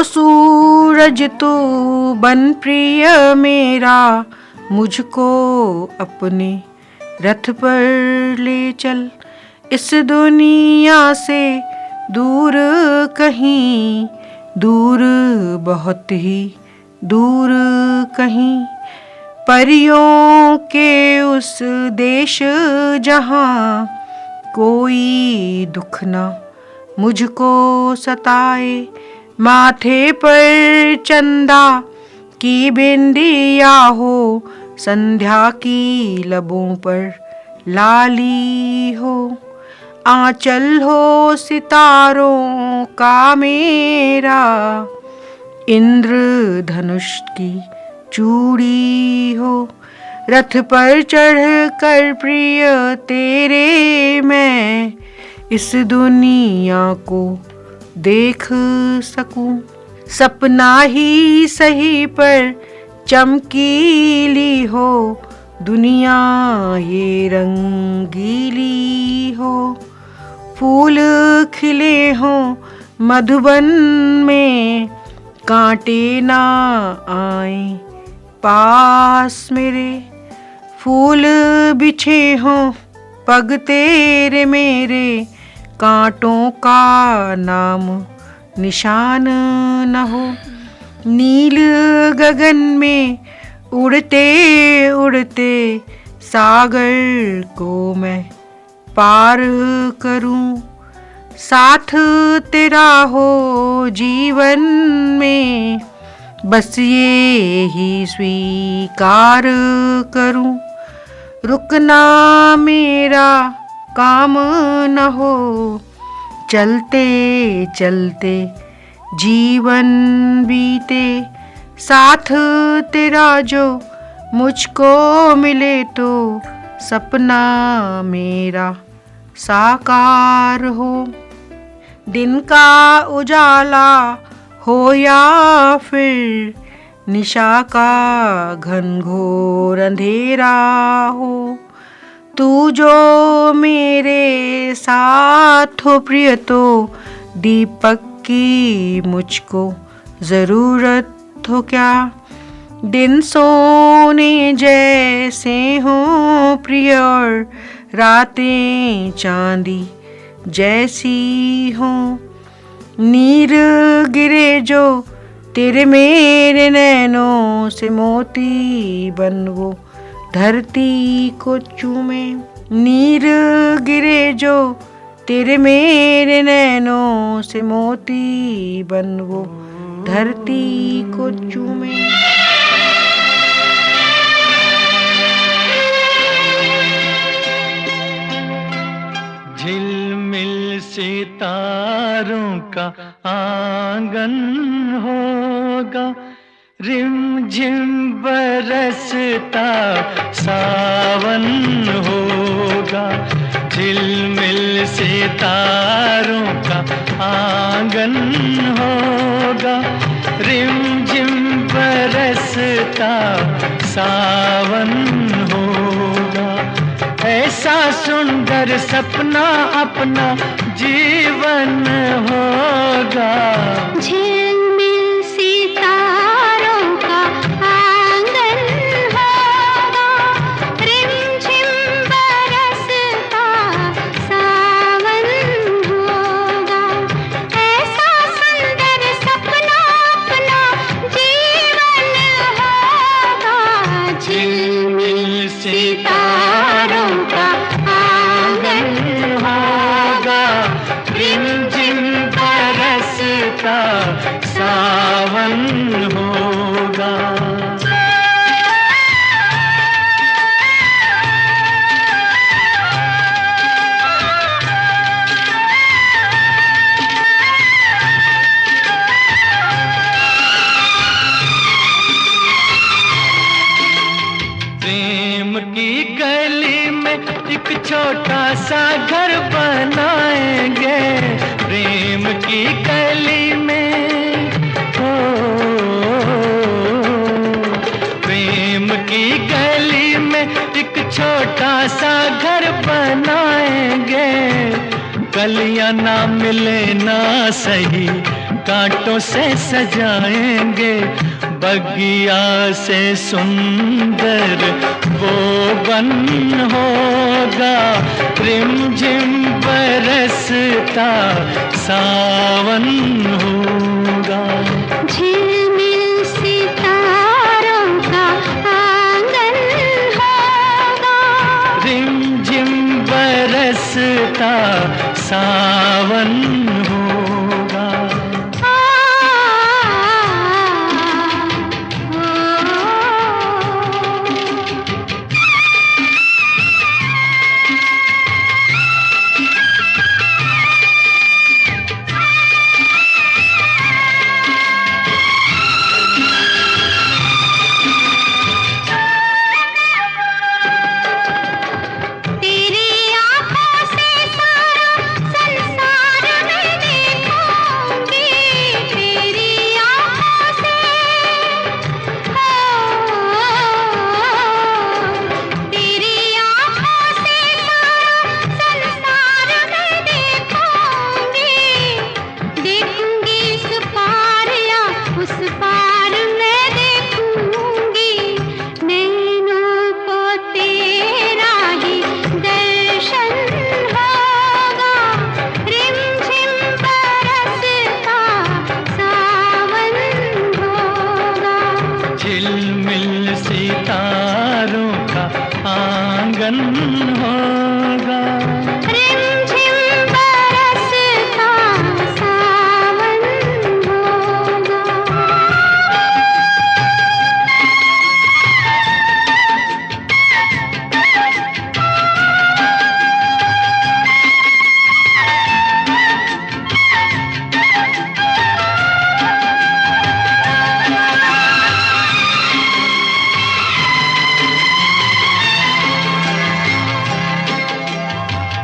सूरज तू बन प्रिय मेरा, मुझको अपने रथ पर ले चल। इस दुनिया से दूर कहीं, दूर बहुत ही दूर कहीं, परियों के उस देश जहाँ कोई दुख न मुझको सताए। माथे पर चंदा की बिंदिया हो, संध्या की लबों पर लाली हो, आंचल हो सितारों का मेरा, इंद्रधनुष की चूड़ी हो। रथ पर चढ़ कर प्रिय तेरे मैं इस दुनिया को देख सकूं। सपना ही सही पर चमकीली हो, दुनिया ये रंगीली हो। फूल खिले हों मधुबन में, कांटे ना आए पास मेरे। फूल बिछे हों पग तेरे मेरे, कांटों का नाम निशान न हो। नील गगन में उड़ते उड़ते सागर को मैं पार करूं। साथ तेरा हो जीवन में, बस ये ही स्वीकार करूं। रुकना मेरा काम न हो, चलते चलते जीवन बीते। साथ तेरा जो मुझको मिले तो, सपना मेरा साकार हो। दिन का उजाला हो या फिर निशा का घनघोर अंधेरा हो, तू जो मेरे साथ हो प्रिय, तो दीपक की मुझको जरूरत हो क्या। दिन सोने जैसे हो प्रिय, और रातें चांदी जैसी हो। नीर गिरे जो तेरे मेरे नैनों से, मोती बन वो धरती को चूमे। नीर गिरे जो तेरे मेरे नैनों से, मोती बन वो धरती को चूमे। झिलमिल सितारों का आंगन होगा, रिमझिम बरसता सावन होगा। झिलमिल सितारों का आंगन होगा, रिमझिम बरसता सावन होगा। ऐसा सुंदर सपना अपना जीवन होगा। झिलमिल सितारों का आंगन होगा, रिमझिम बरसता सावन होगा। ऐसा सुंदर सपना अपना जीवन होगा। झिलमिल सितारों का आंगन होगा, रिमझिम बरसता सावन होगा। प्रेम की गली में एक छोटा सा घर बनाएंगे। प्रेम की गली में, हो प्रेम की गली में एक छोटा सा घर बनाएंगे। कलियां ना मिले ना सही, कांटों से सजाएंगे, बगिया से सुंदर वो वन होगा, रिमझिम बरसता सावन होगा। झिलमिल सितारों का आंगन होगा, रिमझिम बरसता सावन होगा। झिलमिल सितारों का आंगन होगा, रिमझिम बरसता सावन होगा।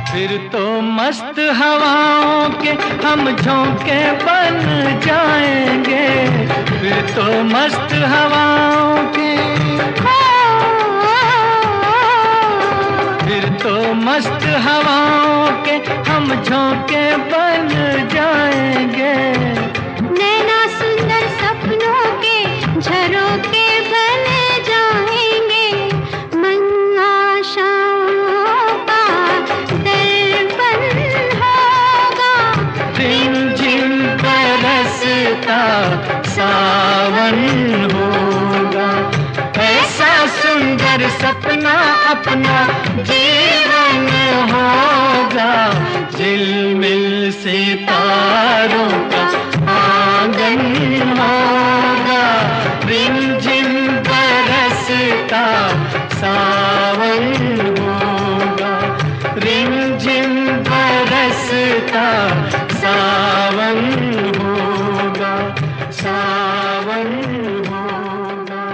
फिर तो मस्त हवाओं के हम झोंके बन जाएंगे, फिर तो मस्त हवाओं के, फिर तो मस्त हवाओं के हम झोंके बन जाएंगे। नैना सुंदर सपनों के झरोखे बन जाएंगे, मन आशाओं का दर्पण होगा, रिमझिम बरसता सावन होगा। ऐसा सुंदर सपना अपना जीवन होगा, झिलमिल सितारों का आंगन होगा, रिमझिम बरसता सावन होगा, रिमझिम बरसता सावन होगा, सावन होगा,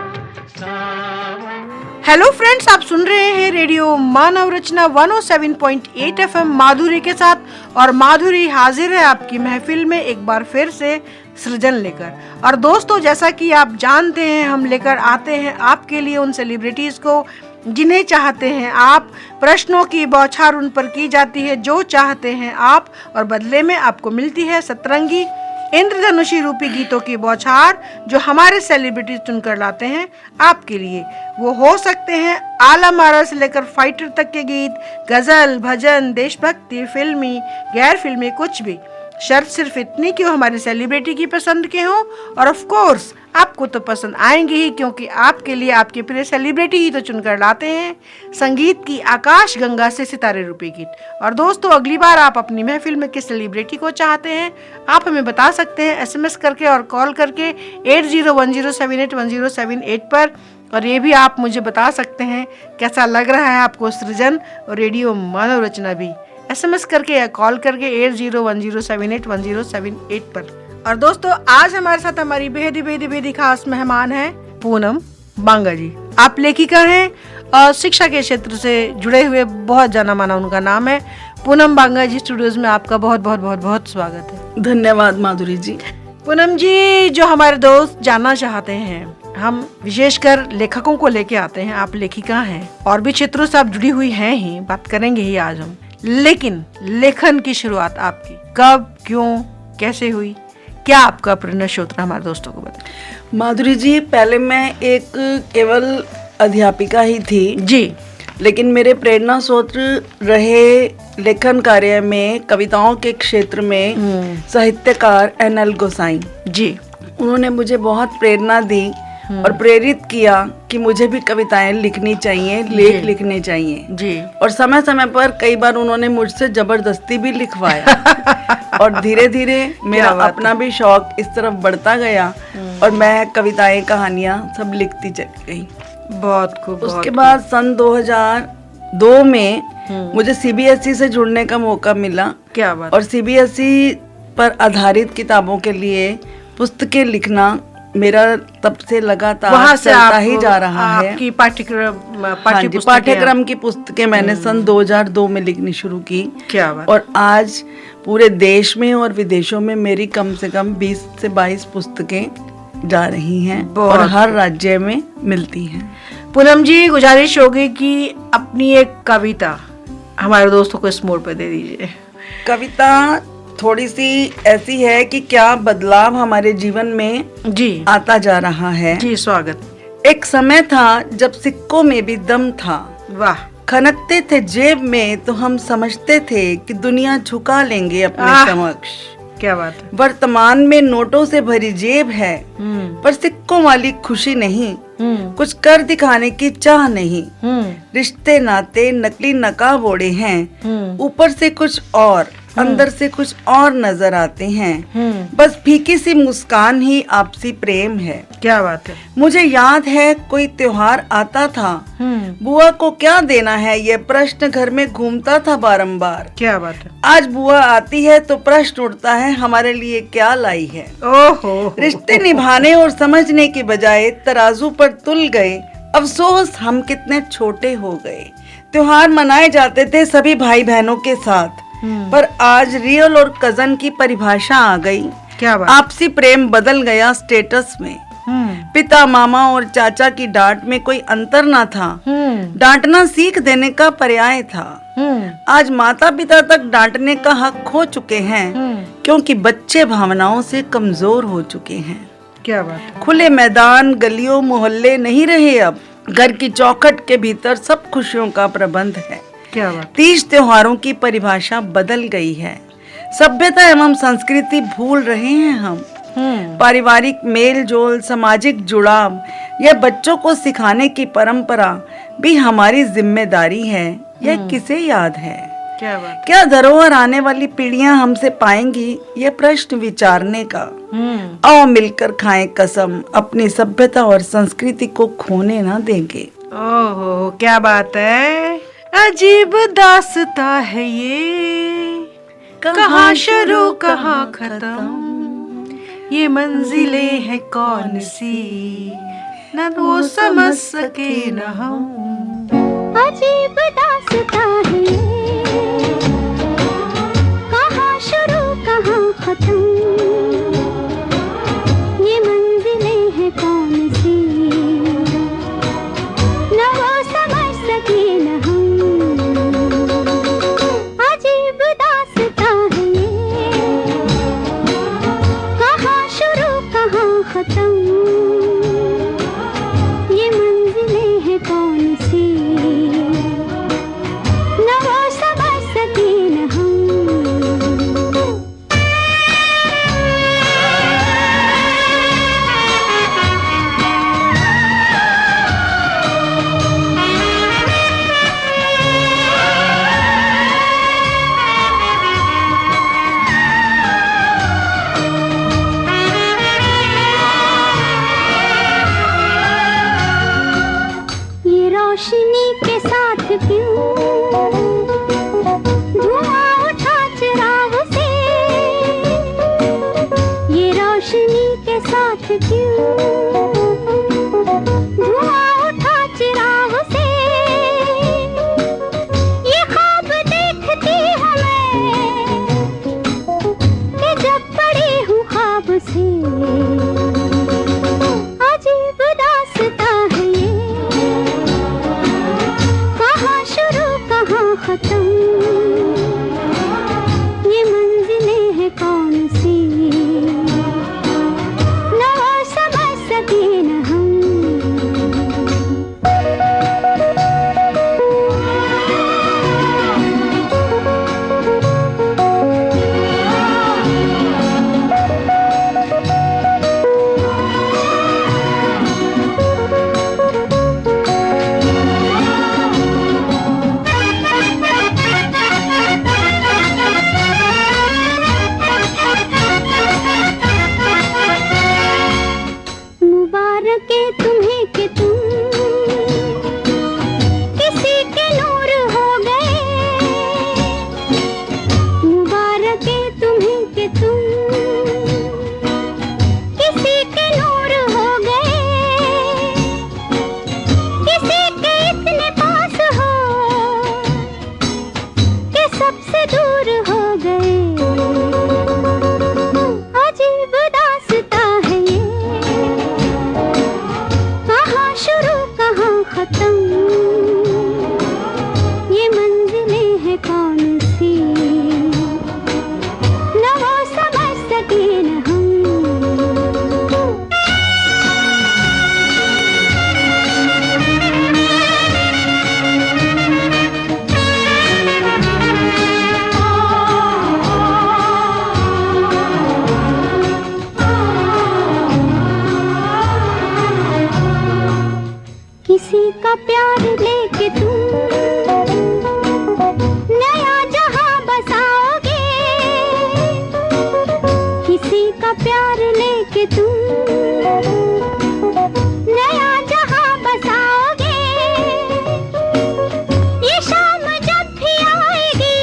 सावन। हेलो फ्रेंड्स, आप सुन रहे हैं रेडियो मानव रचना 107.8 FM माधुरी के साथ, और माधुरी हाजिर है आपकी महफिल में एक बार फिर से सृजन लेकर। और दोस्तों, जैसा कि आप जानते हैं, हम लेकर आते हैं आपके लिए उन सेलिब्रिटीज को जिन्हें चाहते हैं आप, प्रश्नों की बौछार उन पर की जाती है जो चाहते हैं आप, और बदले में आपको मिलती है सतरंगी इंद्रधनुषी रूपी गीतों की बौछार जो हमारे सेलिब्रिटीज चुनकर लाते हैं आपके लिए। वो हो सकते हैं आला मारा से लेकर फाइटर तक के गीत, गजल, भजन, देशभक्ति, फिल्मी, गैर फिल्मी, कुछ भी। शर्त सिर्फ इतनी कि वो हमारे सेलिब्रिटी की पसंद के हों, और ऑफ कोर्स आपको तो पसंद आएंगे ही, क्योंकि आपके लिए आपके प्रिय सेलिब्रिटी ही तो चुनकर लाते हैं संगीत की आकाश गंगा से सितारे रूपी गीत। और दोस्तों, अगली बार आप अपनी महफिल में किस सेलिब्रिटी को चाहते हैं आप हमें बता सकते हैं SMS करके और कॉल करके 8010781078 पर। और ये भी आप मुझे बता सकते हैं कैसा लग रहा है आपको सृजन और रेडियो मानव रचना भी, SMS करके या कॉल करके 8010781078 पर। और दोस्तों, आज हमारे साथ हमारी बेहद खास मेहमान है पूनम बांगा जी। आप लेखिका हैं और शिक्षा के क्षेत्र से जुड़े हुए, बहुत जाना माना उनका नाम है। पूनम बांगा जी, स्टूडियोज में आपका बहुत बहुत बहुत बहुत स्वागत है। धन्यवाद माधुरी जी। पूनम जी, जो हमारे दोस्त जानना चाहते हैं, हम विशेषकर लेखकों को लेके आते हैं। आप लेखिका हैं और भी क्षेत्रों से आप जुड़ी हुई हैं ही, बात करेंगे ही आज हम। लेकिन लेखन की शुरुआत आपकी कब, क्यों, कैसे हुई, क्या आपका प्रेरणा स्रोत रहा, हमारे दोस्तों को बताएं। माधुरी जी, पहले मैं एक केवल अध्यापिका ही थी जी, लेकिन मेरे प्रेरणा स्रोत रहे लेखन कार्य में, कविताओं के क्षेत्र में साहित्यकार NL गोसाई जी। उन्होंने मुझे बहुत प्रेरणा दी और प्रेरित किया कि मुझे भी कविताएं लिखनी चाहिए, लेख लिखने चाहिए जी। और समय समय पर कई बार उन्होंने मुझसे जबरदस्ती भी लिखवाया और धीरे धीरे मेरा अपना भी शौक इस तरफ बढ़ता गया और मैं कविताएं, कहानियां सब लिखती चली गई। बहुत खूब। उसके बाद सन 2002 में मुझे CBSE से जुड़ने का मौका मिला। क्या बात। और CBSE पर आधारित किताबों के लिए पुस्तकें लिखना मेरा तब से लगातार वहाँ से चलता ही जा रहा है। आपकी पाठ्यक्रम की पुस्तकें मैंने सन 2002 में लिखनी शुरू की। क्या बात। और आज पूरे देश में और विदेशों में मेरी कम से कम 20 से 22 पुस्तकें जा रही हैं और हर राज्य में मिलती हैं। पूनम जी, गुजारिश होगी कि अपनी एक कविता हमारे दोस्तों को इस मोड़ पर दे दीजिए। कविता थोड़ी सी ऐसी है कि क्या बदलाव हमारे जीवन में जी आता जा रहा है। जी, स्वागत। एक समय था जब सिक्कों में भी दम था, वाह। खनकते थे जेब में तो हम समझते थे कि दुनिया झुका लेंगे अपने समक्ष। क्या बात है। वर्तमान में नोटों से भरी जेब है पर सिक्कों वाली खुशी नहीं, कुछ कर दिखाने की चाह नहीं। रिश्ते नाते नकली नकाब ओढ़े हैं, ऊपर से कुछ और अंदर से कुछ और नजर आते हैं। बस फीकी सी मुस्कान ही आपसी प्रेम है। क्या बात है। मुझे याद है कोई त्योहार आता था, बुआ को क्या देना है ये प्रश्न घर में घूमता था बारंबार। क्या बात है। आज बुआ आती है तो प्रश्न उठता है हमारे लिए क्या लाई है। ओहो। रिश्ते निभाने और समझने की बजाय तराजू पर तुल गए, अफसोस हम कितने छोटे हो गए। त्योहार मनाए जाते थे सभी भाई बहनों के साथ, पर आज रियल और कजन की परिभाषा आ गई। क्या बात। आपसी प्रेम बदल गया स्टेटस में। पिता, मामा और चाचा की डांट में कोई अंतर ना था, डांटना सीख देने का पर्याय था। आज माता पिता तक डांटने का हक खो चुके हैं क्योंकि बच्चे भावनाओं से कमजोर हो चुके हैं। क्या बात। खुले मैदान, गलियों, मोहल्ले नहीं रहे अब, घर की चौखट के भीतर सब खुशियों का प्रबंध है। क्या बात। तीज त्योहारों की परिभाषा बदल गई है, सभ्यता एवं संस्कृति भूल रहे हैं हम। पारिवारिक मेल जोल, सामाजिक जुड़ाव, यह बच्चों को सिखाने की परंपरा भी हमारी जिम्मेदारी है। यह किसे याद है। क्या बात। क्या धरोहर आने वाली पीढ़ियां हमसे पाएंगी, ये प्रश्न विचारने का। आओ मिलकर खाएं कसम, अपनी सभ्यता और संस्कृति को खोने ना देंगे। ओहो, क्या बात है। अजीब दास्ता है ये, कहाँ शुरू कहाँ खत्म, ये मंजिलें हैं कौन सी, न वो समझ सके न हम। अजीब दास्ता है ये, कहाँ शुरू कहाँ खत्म, ये मंजिलें हैं कौन सी, न वो समझ सके न हम। अजीब दास्ता है ये, कहाँ शुरू कहाँ खत्म, ये मंजिलें हैं कौन सी, न वो समझ सके न हम। ये रोशनी के साथ क्यों धुआं उठा चिराग से, ये रोशनी के साथ क्यों धुआं उठा चिराग से, ये ख्वाब देखती हूँ मैं कि जब पड़ी हूँ ख्वाब से। अजीब दास्तां है ये, कहाँ शुरू कहाँ खत्म, ये मंजिलें हैं कौन सी, का प्यार लेके तुम नया जहां बसाओगे, किसी का प्यार लेके तुम नया जहां बसाओगे। ये शाम जब भी आएगी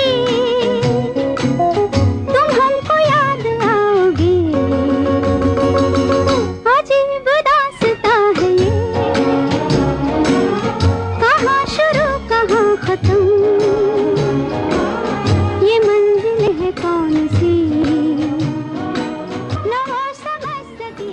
तुम हमको याद आओगे। अजीब दास्तां है ये, कहाँ शुरू कहाँ खत्म, ये मंजिल है कौन सी, न हो समझ सकी।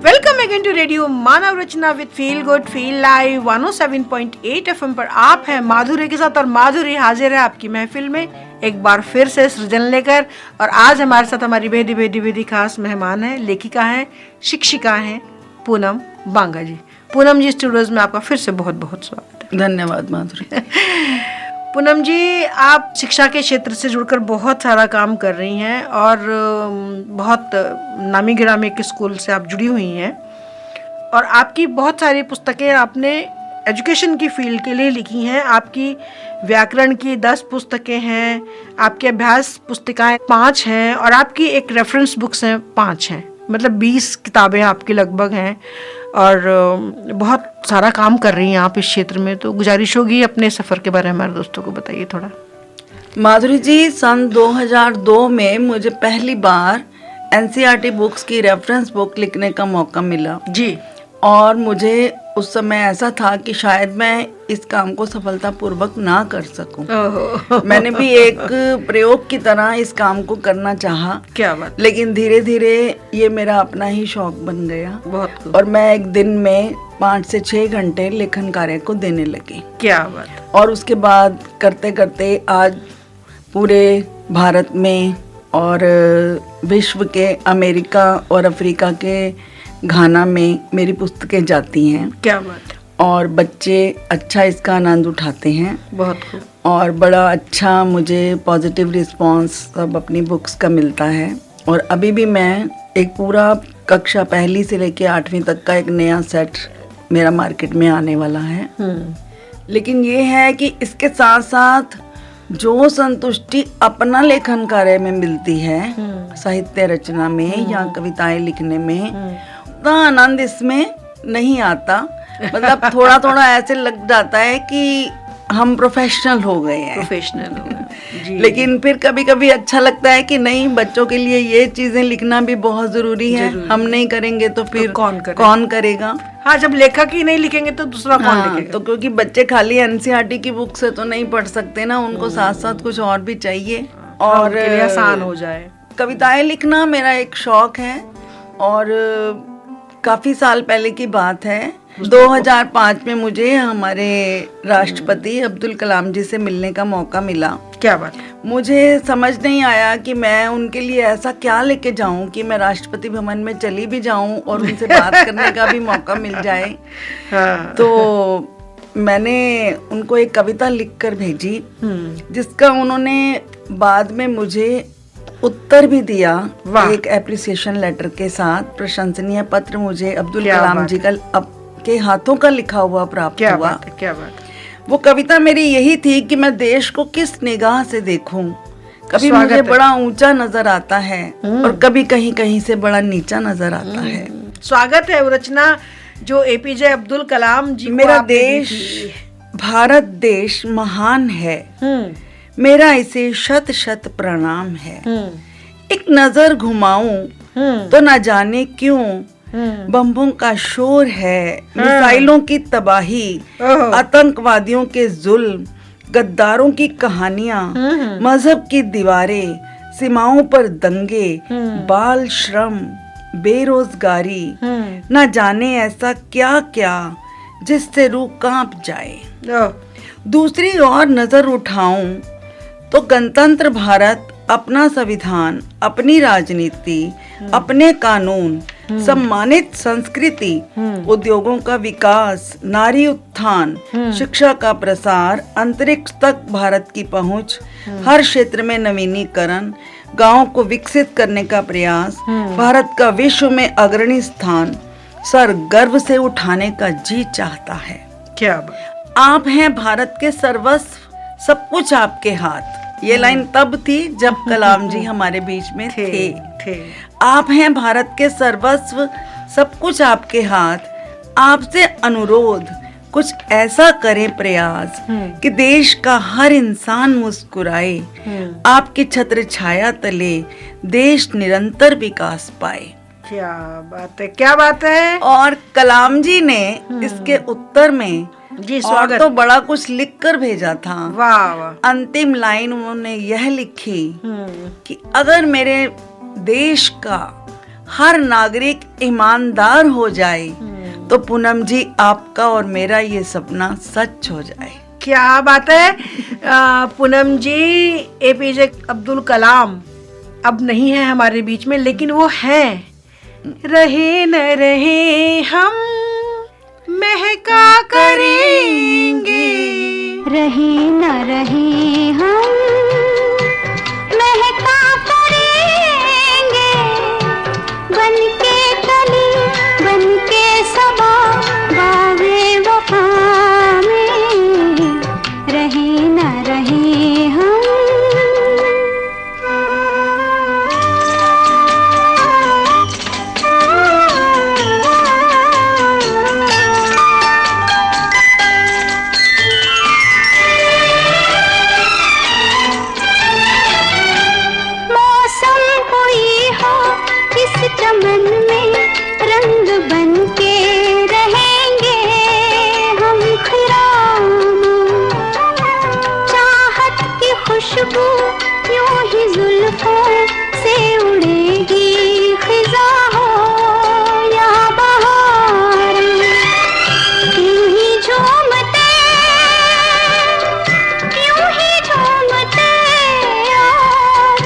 Welcome again to radio Manav Rachna with feel good feel live 107.8 FM पर आप हैं माधुरी के साथ और माधुरी हाजिर है आपकी महफिल में एक बार फिर से सृजन लेकर। और आज हमारे साथ हमारी बेहदी बेहदी बेहदी खास मेहमान है, लेखिका हैं, शिक्षिका हैं पूनम बांगा जी। पूनम जी स्टूडियोज में आपका फिर से बहुत बहुत स्वागत है। धन्यवाद माधुरी। पूनम जी, आप शिक्षा के क्षेत्र से जुड़कर बहुत सारा काम कर रही हैं और बहुत नामी गिरामी के स्कूल से आप जुड़ी हुई हैं और आपकी बहुत सारी पुस्तकें आपने एजुकेशन की फील्ड के लिए लिखी हैं। आपकी व्याकरण की 10 पुस्तकें हैं, आपके अभ्यास पुस्तिकाएं 5 हैं और आपकी एक रेफरेंस बुक्स हैं 5 हैं, मतलब 20 किताबें आपकी लगभग हैं और बहुत सारा काम कर रही हैं आप इस क्षेत्र में। तो गुजारिश होगी अपने सफ़र के बारे में हमारे दोस्तों को बताइए थोड़ा। माधुरी जी, सन 2002 में मुझे पहली बार एनसीईआरटी बुक्स की रेफरेंस बुक लिखने का मौका मिला जी। और मुझे उस समय ऐसा था कि शायद मैं इस काम को सफलतापूर्वक ना कर सकूं। मैंने भी एक प्रयोग की तरह इस काम को करना चाहा, क्या बात, लेकिन धीरे धीरे ये मेरा अपना ही शौक बन गया बहुत और मैं एक दिन में 5 से 6 घंटे लेखन कार्य को देने लगी। क्या बात। और उसके बाद करते करते आज पूरे भारत में और विश्व के अमेरिका और अफ्रीका के घाना में मेरी पुस्तकें जाती हैं। क्या बात। और बच्चे अच्छा इसका आनंद उठाते हैं। बहुत खूब। और बड़ा अच्छा मुझे पॉजिटिव रिस्पांस सब अपनी बुक्स का मिलता है। और अभी भी मैं एक पूरा कक्षा पहली से लेके 8वीं तक का एक नया सेट मेरा मार्केट में आने वाला है। लेकिन ये है कि इसके साथ साथ जो संतुष्टि अपना लेखन कार्य में मिलती है, साहित्य रचना में या कविताएं लिखने में, उतना आनंद इसमें नहीं आता। मतलब थोड़ा थोड़ा ऐसे लग जाता है कि हम प्रोफेशनल हो गए हैं, प्रोफेशनल हो गए जी। लेकिन फिर कभी कभी अच्छा लगता है कि नहीं, बच्चों के लिए ये चीजें लिखना भी बहुत जरूरी है। हम नहीं करेंगे तो फिर कौन करेगा? हाँ, जब लेखक ही नहीं लिखेंगे तो दूसरा कौन लिखेगा? तो क्योंकि बच्चे खाली एनसीईआरटी की बुक से तो नहीं पढ़ सकते ना, उनको साथ साथ कुछ और भी चाहिए और आसान हो जाए। कविताएं लिखना मेरा एक शौक है और काफी साल पहले की बात है। 2005 में मुझे हमारे राष्ट्रपति अब्दुल कलाम जी से मिलने का मौका मिला। क्या बात। मुझे समझ नहीं आया कि मैं उनके लिए ऐसा क्या लेके जाऊं कि मैं राष्ट्रपति भवन में चली भी जाऊं और उनसे बात करने का भी मौका मिल जाए। हाँ। तो मैंने उनको एक कविता लिखकर भेजी जिसका उन्होंने बाद में मुझे उत्तर भी दिया, एक एप्रिसिएशन लेटर के साथ। प्रशंसनीय पत्र मुझे अब्दुल कलाम जी का के हाथों का लिखा हुआ प्राप्त हुआ। क्या बात। वो कविता मेरी यही थी कि मैं देश को किस निगाह से देखूं। कभी मुझे बड़ा ऊंचा नजर आता है और कभी कहीं कहीं से बड़ा नीचा नजर आता है। स्वागत है वो रचना जो एपीजे अब्दुल कलाम जी। मेरा देश भारत देश महान है, मेरा इसे शत शत प्रणाम है। एक नजर घुमाऊं तो न जाने क्यों बम्बों का शोर है, मिसाइलों की तबाही, आतंकवादियों के जुल्म, गद्दारों की कहानियां, मजहब की दीवारें, सीमाओं पर दंगे, बाल श्रम, बेरोजगारी, न जाने ऐसा क्या क्या जिससे रूह कांप जाए। दूसरी ओर नजर उठाऊं तो गणतंत्र भारत, अपना संविधान, अपनी राजनीति, अपने कानून, सम्मानित संस्कृति, उद्योगों का विकास, नारी उत्थान, शिक्षा का प्रसार, अंतरिक्ष तक भारत की पहुंच, हर क्षेत्र में नवीनीकरण, गांवों को विकसित करने का प्रयास, भारत का विश्व में अग्रणी स्थान, सर गर्व से उठाने का जी चाहता है। क्या बात। आप हैं भारत के सर्वस्व, सब कुछ आपके हाथ। ये लाइन तब थी जब कलाम जी हमारे बीच में थे। आप हैं भारत के सर्वस्व, सब कुछ आपके हाथ, आपसे अनुरोध कुछ ऐसा करें प्रयास कि देश का हर इंसान मुस्कुराए, आपकी छत्र छाया तले देश निरंतर विकास पाए। क्या बात है, क्या बात है। और कलाम जी ने इसके उत्तर में जी और स्वागत। तो बड़ा कुछ लिख कर भेजा था। वाह वाह। अंतिम लाइन उन्होंने यह लिखी कि अगर मेरे देश का हर नागरिक ईमानदार हो जाए तो पूनम जी आपका और मेरा ये सपना सच हो जाए। क्या बात है। पूनम जी, एपीजे अब्दुल कलाम अब नहीं है हमारे बीच में, लेकिन वो हैं। रहे न रहे हम महका करेंगे, रहे न रहे हम महका करेंगे, बनके कली बनके सबा बागे वफा में, रहे न रहे हम। चमन में रंग बनके रहेंगे हम खिरामा, चाहत की खुशबू यूं ही जुल्फों से उड़ेगी खिजा हो या बहार, यूं ही झूमते और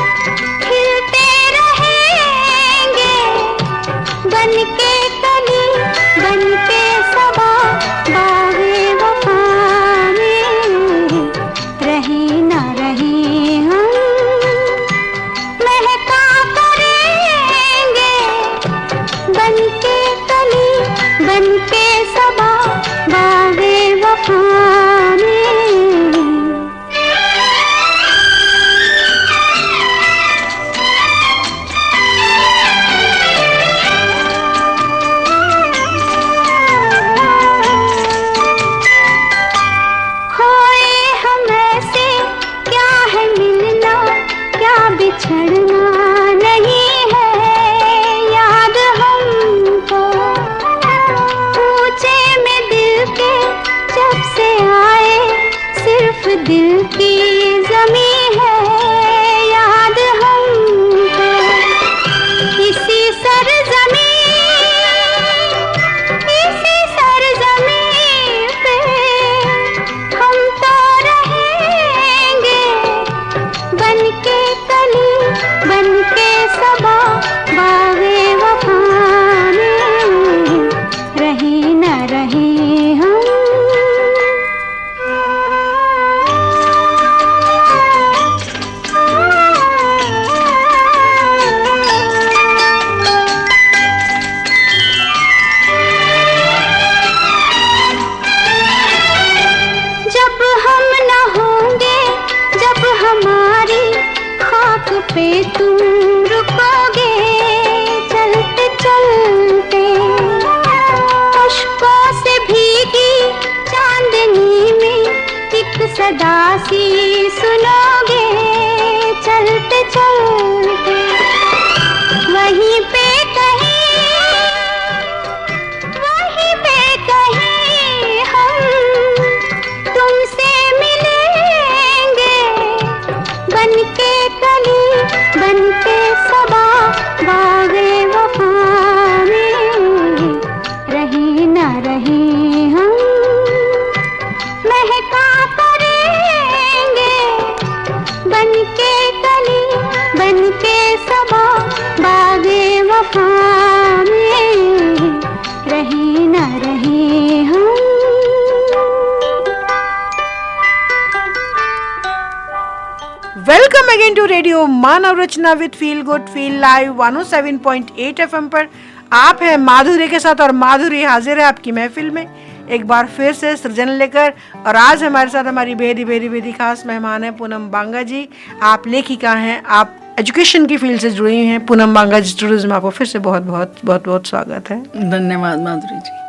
खिलते रहेंगे, बनके कली बनके सबा बागे वफा में, रहे न रहे हम महका करेंगे, बनके कली बनके सबा बागे वफा में। बिछड़ना नहीं है याद हमको, पूछे में दिल के जब से आए सिर्फ दिल की जमी है याद हमको, इसी सरजमी पे हम तो रहेंगे, बनके कली बनके सबा बागे वफा में, रहे न रहे हम। जब हम न होंगे, जब हमारी खाक पे तुम रुकोगे चलते चलते, अश्कों से भीगी चांदनी में एक सदा सी सुनोगे चलते चलते, वहीं पे कहीं हम तुमसे मिलेंगे, बनके कली बनके सबा बागे वफा में, रहे न रहे हम महका करेंगे, बनके कली बनके सबा बागे वफा में, रहे न रहे हम। Welcome again to radio Manav Rachna with feel good feel live 107.8 FM पर। आप हैं माधुरी के साथ और माधुरी हाजिर है आपकी महफिल में एक बार फिर से सृजन लेकर। और आज हमारे साथ हमारी बेहदी खास मेहमान है पूनम बांगा जी। आप लेखिका हैं, आप एजुकेशन की फील्ड से जुड़ी हुई हैं। पूनम बांगा जी टूरिज्म, आपको फिर से बहुत स्वागत है। धन्यवाद माधुरी जी।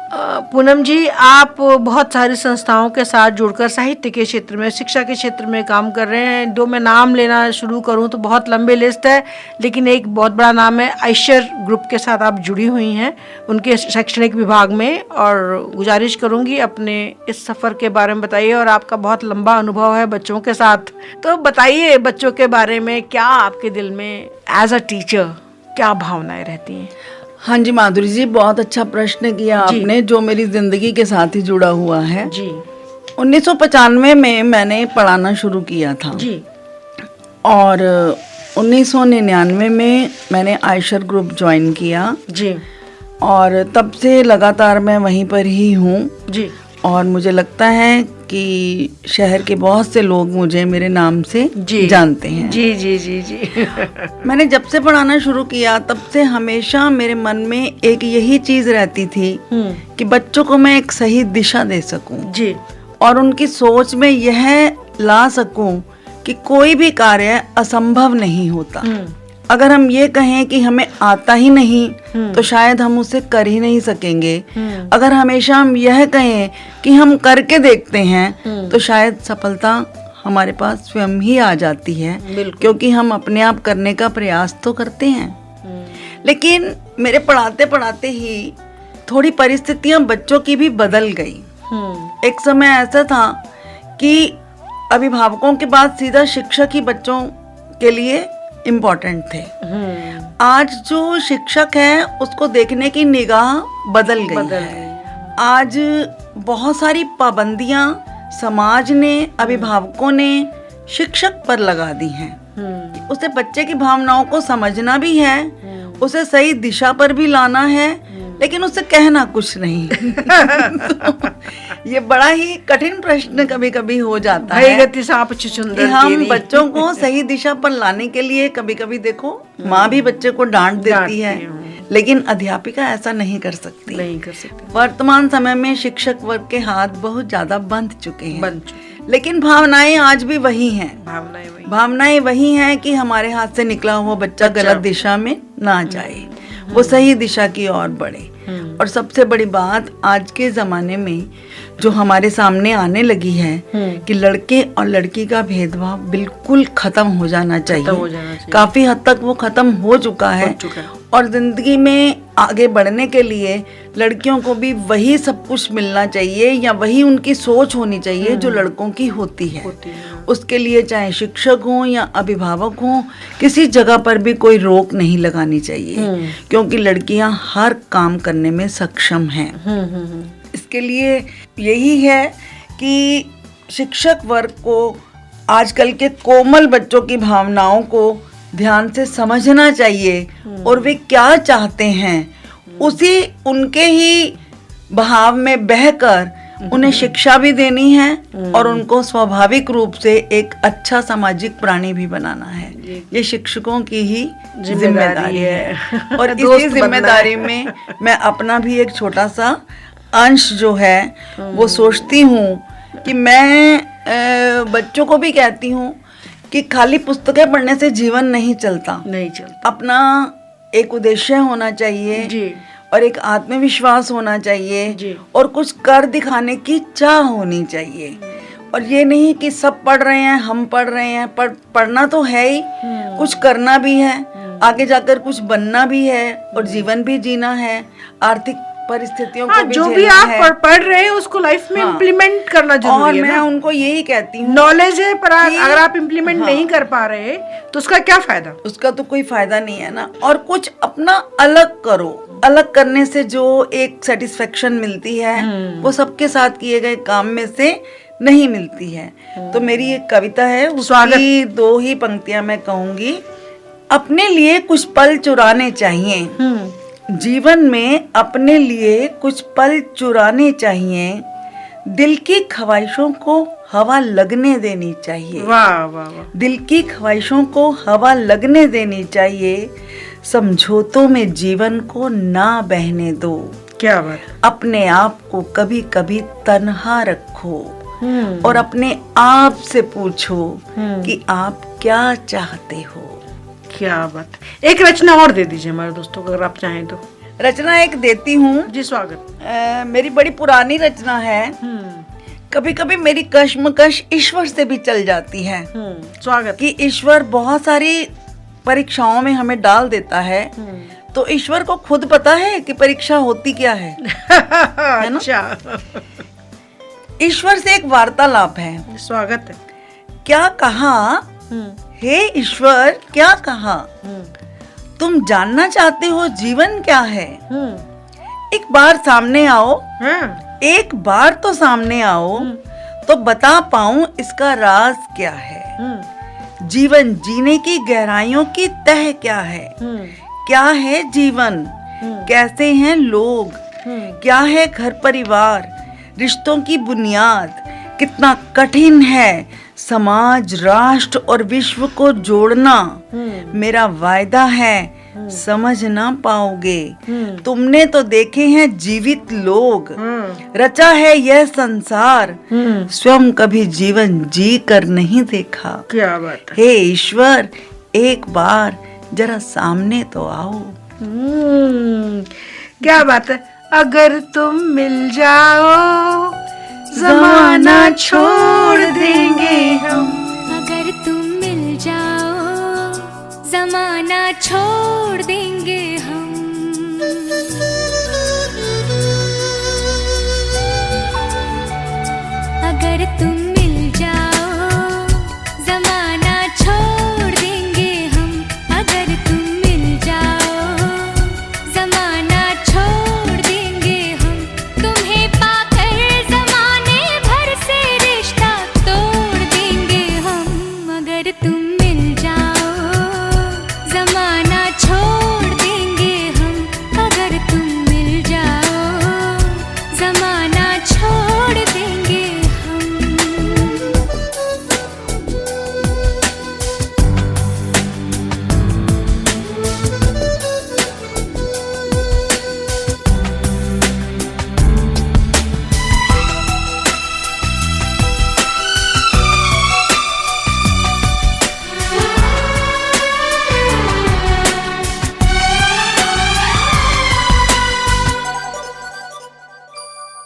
पूनम जी, आप बहुत सारी संस्थाओं के साथ जुड़कर साहित्य के क्षेत्र में, शिक्षा के क्षेत्र में काम कर रहे हैं। दो मैं नाम लेना शुरू करूं तो बहुत लंबी लिस्ट है, लेकिन एक बहुत बड़ा नाम है, आइशर ग्रुप के साथ आप जुड़ी हुई हैं उनके शैक्षणिक विभाग में। और गुजारिश करूंगी अपने इस सफ़र के बारे में बताइए। और आपका बहुत लंबा अनुभव है बच्चों के साथ, तो बताइए बच्चों के बारे में, क्या आपके दिल में एज अ टीचर क्या भावनाएं रहती हैं? हाँ जी माधुरी जी, बहुत अच्छा प्रश्न किया आपने, जो मेरी जिंदगी के साथ ही जुड़ा हुआ है जी। 1995 में मैंने पढ़ाना शुरू किया था जी। और 1999 में मैंने आइशर ग्रुप ज्वाइन किया जी। और तब से लगातार मैं वहीं पर ही हूँ जी। और मुझे लगता है कि शहर के बहुत से लोग मुझे मेरे नाम से जानते हैं। जी जी जी जी। मैंने जब से पढ़ाना शुरू किया तब से हमेशा मेरे मन में एक यही चीज रहती थी कि बच्चों को मैं एक सही दिशा दे सकूं जी, और उनकी सोच में यह ला सकूं कि कोई भी कार्य असंभव नहीं होता। अगर हम ये कहें कि हमें आता ही नहीं तो शायद हम उसे कर ही नहीं सकेंगे। अगर हमेशा हम यह कहें कि हम करके देखते हैं तो शायद सफलता हमारे पास स्वयं ही आ जाती है, क्योंकि हम अपने आप करने का प्रयास तो करते हैं। लेकिन मेरे पढ़ाते पढ़ाते ही थोड़ी परिस्थितियां बच्चों की भी बदल गई। एक समय ऐसा था कि अभिभावकों के बाद सीधा शिक्षक ही बच्चों के लिए इम्पोर्टेंट थे। आज जो शिक्षक है उसको देखने की निगाह बदल गई है। आज बहुत सारी पाबंदियां समाज ने, अभिभावकों ने शिक्षक पर लगा दी हैं। उसे बच्चे की भावनाओं को समझना भी है, उसे सही दिशा पर भी लाना है, लेकिन उसे कहना कुछ नहीं। तो ये बड़ा ही कठिन प्रश्न कभी कभी हो जाता है कि हम बच्चों को सही दिशा पर लाने के लिए, कभी कभी देखो माँ भी बच्चे को डांट देती है, लेकिन अध्यापिका ऐसा नहीं कर सकती। वर्तमान समय में शिक्षक वर्ग के हाथ बहुत ज्यादा बंध चुके हैं, लेकिन भावनाएं आज भी वही हैं। भावनाएं वही हैं कि हमारे हाथ से निकला हुआ बच्चा गलत दिशा में ना जाए, वो सही दिशा की ओर बढ़े। और सबसे बड़ी बात आज के जमाने में जो हमारे सामने आने लगी है कि लड़के और लड़की का भेदभाव बिल्कुल खत्म हो जाना चाहिए। काफी हद तक वो खत्म हो चुका है। और जिंदगी में आगे बढ़ने के लिए लड़कियों को भी वही सब कुछ मिलना चाहिए, या वही उनकी सोच होनी चाहिए जो लड़कों की होती है। उसके लिए चाहे शिक्षक हो या अभिभावक हो, किसी जगह पर भी कोई रोक नहीं लगानी चाहिए, क्योंकि लड़कियां हर काम करने में सक्षम हैं। इसके लिए यही है कि शिक्षक वर्ग को आजकल के कोमल बच्चों की भावनाओं को ध्यान से समझना चाहिए और वे क्या चाहते हैं उसी उनके ही बहाव में बहकर उन्हें शिक्षा भी देनी है और उनको स्वाभाविक रूप से एक अच्छा सामाजिक प्राणी भी बनाना है। ये शिक्षकों की ही जिम्मेदारी है। और इसी जिम्मेदारी में मैं अपना भी एक छोटा सा अंश जो है वो सोचती हूँ कि मैं बच्चों को भी कहती हूँ कि खाली पुस्तकें पढ़ने से जीवन नहीं चलता। अपना एक उद्देश्य होना चाहिए जी। और एक आत्मविश्वास होना चाहिए जी। और कुछ कर दिखाने की चाह होनी चाहिए। और ये नहीं कि सब पढ़ रहे हैं, हम पढ़ रहे हैं, पढ़ना तो है ही, कुछ करना भी है, आगे जाकर कुछ बनना भी है और जीवन भी जीना है, आर्थिक परिस्थितियों को भी जो भी आप पढ़ रहे हैं उसको लाइफ में इम्प्लीमेंट करना जरूरी है। और मैं उनको यही कहती हूँ, नॉलेज है पर अगर आप इम्प्लीमेंट नहीं कर पा रहे तो उसका क्या फायदा? उसका तो कोई फायदा नहीं है ना। और कुछ अपना अलग करो। अलग करने से जो एक सेटिस्फेक्शन मिलती है वो सबके साथ किए गए काम में से नहीं मिलती है। तो मेरी एक कविता है, उसकी 2 ही पंक्तियां मैं कहूंगी। अपने लिए कुछ पल चुराने चाहिए, जीवन में अपने लिए कुछ पल चुराने चाहिए, दिल की ख्वाहिशों को हवा लगने देनी चाहिए। वाह वाह वाह। दिल की ख्वाहिशों को हवा लगने देनी चाहिए, समझौतों में जीवन को ना बहने दो। क्या बात। अपने आप को कभी कभी तन्हा रखो और अपने आप से पूछो कि आप क्या चाहते हो। क्या बात। एक रचना और दे दीजिए हमारे दोस्तों को अगर आप चाहें तो। रचना एक देती हूँ जी, स्वागत। मेरी बड़ी पुरानी रचना है। कभी कभी मेरी कश्मकश ईश्वर से भी चल जाती है। स्वागत। कि ईश्वर बहुत सारी परीक्षाओं में हमें डाल देता है, तो ईश्वर को खुद पता है कि परीक्षा होती क्या है। है ना? अच्छा। ईश्वर से एक वार्तालाप है। स्वागत है। क्या कहा, हे ईश्वर क्या कहा, तुम जानना चाहते हो जीवन क्या है। एक बार सामने आओ, एक बार तो सामने आओ, तो बता पाऊं इसका राज क्या है। जीवन जीने की गहराइयों की तह क्या है। क्या है जीवन, कैसे हैं लोग, क्या है घर परिवार, रिश्तों की बुनियाद, कितना कठिन है समाज राष्ट्र और विश्व को जोड़ना। मेरा वायदा है समझ ना पाओगे, तुमने तो देखे हैं जीवित लोग, रचा है यह संसार, स्वयं कभी जीवन जी कर नहीं देखा। क्या बात है। हे ईश्वर एक बार जरा सामने तो आओ। क्या बात है। अगर तुम मिल जाओ जमाना छोड़ देंगे हम। अगर तुम मिल जाओ जमाना छोड़ देंगे हम। अगर तुम मिल जाओ जमाना छोड़ देंगे हम। अगर तुम मिल जाओ जमाना छोड़ देंगे हम। तुम्हें पाकर जमाने भर से रिश्ता तोड़ देंगे हम। अगर तुम मिल जाओ जमाना छोड़ देंगे हम। अगर तुम मिल जाओ जमाना छोड़ देंगे हम।